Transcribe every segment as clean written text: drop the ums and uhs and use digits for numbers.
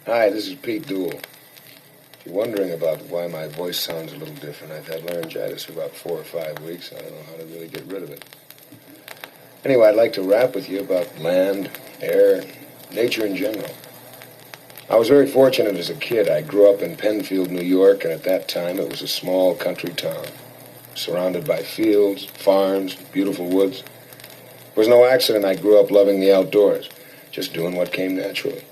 Hi, this is Pete Duel. If you're wondering about why my voice sounds a little different, I've had laryngitis for about 4 or 5 weeks. I don't know how to really get rid of it. Anyway, I'd like to rap with you about land, air, nature in general. I was very fortunate as a kid. I grew up in Penfield, New York, and at that time it was a small country town, surrounded by fields, farms, beautiful woods. It was no accident I grew up loving the outdoors, just doing what came naturally.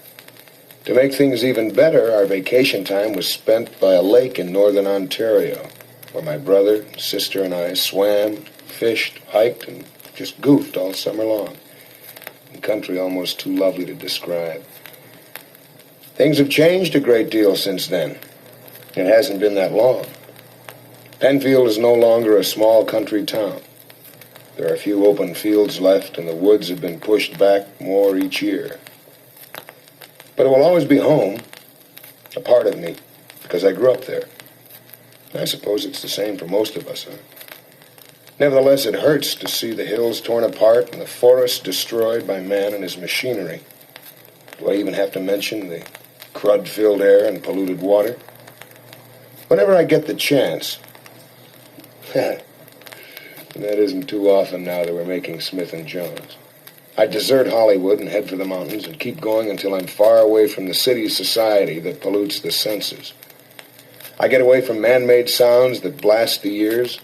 To make things even better, our vacation time was spent by a lake in northern Ontario, where my brother, sister, and I swam, fished, hiked, and just goofed all summer long. A country almost too lovely to describe. Things have changed a great deal since then. It hasn't been that long. Penfield is no longer a small country town. There are a few open fields left, and the woods have been pushed back more each year. But it will always be home, a part of me, because I grew up there. And I suppose it's the same for most of us, huh? Nevertheless, it hurts to see the hills torn apart and the forests destroyed by man and his machinery. Do I even have to mention the crud-filled air and polluted water? Whenever I get the chance, and that isn't too often now that we're making Smith & Jones, I desert Hollywood and head for the mountains and keep going until I'm far away from the city society that pollutes the senses. I get away from man-made sounds that blast the ears,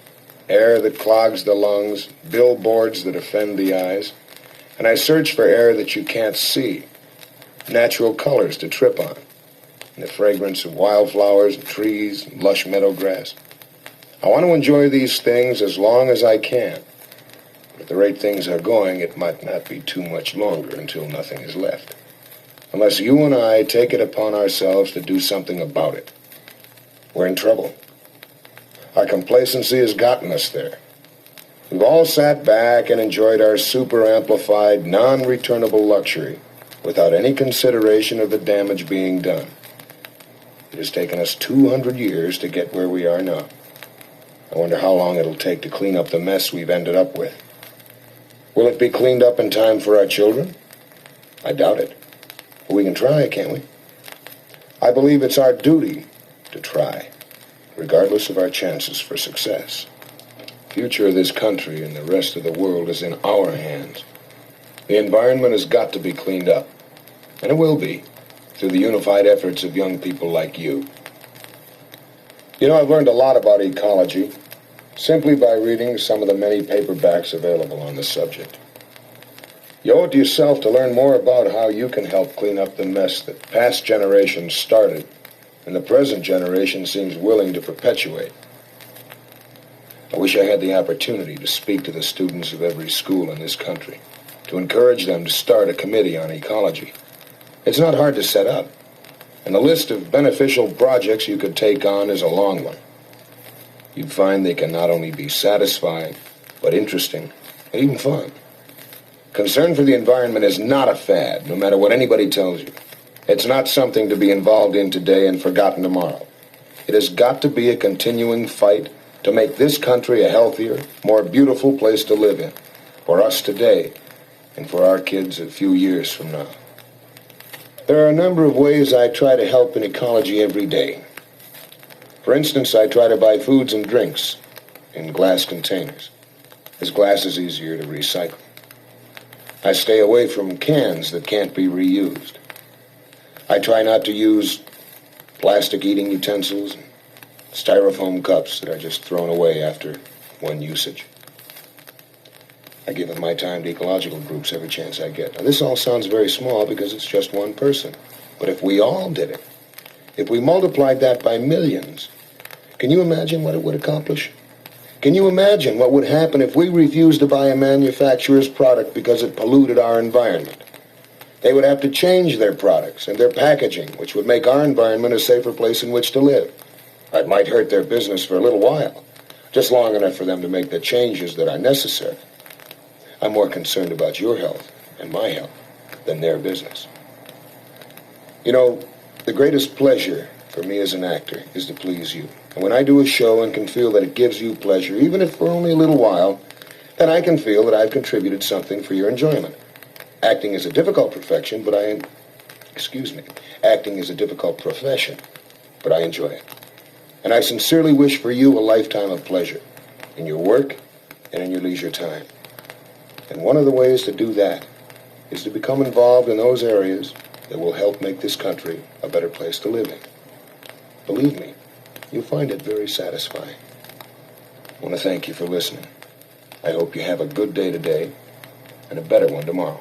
air that clogs the lungs, billboards that offend the eyes, and I search for air that you can't see, natural colors to trip on, and the fragrance of wildflowers and trees and lush meadow grass. I want to enjoy these things as long as I can. At the rate things are going, it might not be too much longer until nothing is left. Unless you and I take it upon ourselves to do something about it. We're in trouble. Our complacency has gotten us there. We've all sat back and enjoyed our super-amplified, non-returnable luxury without any consideration of the damage being done. It has taken us 200 years to get where we are now. I wonder how long it'll take to clean up the mess we've ended up with. Will it be cleaned up in time for our children? I doubt it. But we can try, can't we? I believe it's our duty to try, regardless of our chances for success. The future of this country and the rest of the world is in our hands. The environment has got to be cleaned up, and it will be, through the unified efforts of young people like you. You know, I've learned a lot about ecology simply by reading some of the many paperbacks available on the subject. You owe it to yourself to learn more about how you can help clean up the mess that past generations started and the present generation seems willing to perpetuate. I wish I had the opportunity to speak to the students of every school in this country, to encourage them to start a committee on ecology. It's not hard to set up, and the list of beneficial projects you could take on is a long one. You'd find they can not only be satisfying, but interesting, and even fun. Concern for the environment is not a fad, no matter what anybody tells you. It's not something to be involved in today and forgotten tomorrow. It has got to be a continuing fight to make this country a healthier, more beautiful place to live in, for us today, and for our kids a few years from now. There are a number of ways I try to help in ecology every day. For instance, I try to buy foods and drinks in glass containers, as glass is easier to recycle. I stay away from cans that can't be reused. I try not to use plastic eating utensils and styrofoam cups that are just thrown away after one usage. I give of my time to ecological groups every chance I get. Now, this all sounds very small because it's just one person. But if we all did it, if we multiplied that by millions, can you imagine what it would accomplish? Can you imagine what would happen if we refused to buy a manufacturer's product because it polluted our environment? They would have to change their products and their packaging, which would make our environment a safer place in which to live. It might hurt their business for a little while, just long enough for them to make the changes that are necessary. I'm more concerned about your health and my health than their business. You know, the greatest pleasure for me as an actor is to please you. And when I do a show and can feel that it gives you pleasure, even if for only a little while, then I can feel that I've contributed something for your enjoyment. Acting is a difficult profession, but excuse me, acting is a difficult profession, but I enjoy it. And I sincerely wish for you a lifetime of pleasure in your work and in your leisure time. And one of the ways to do that is to become involved in those areas that will help make this country a better place to live in. Believe me, you'll find it very satisfying. I want to thank you for listening. I hope you have a good day today and a better one tomorrow.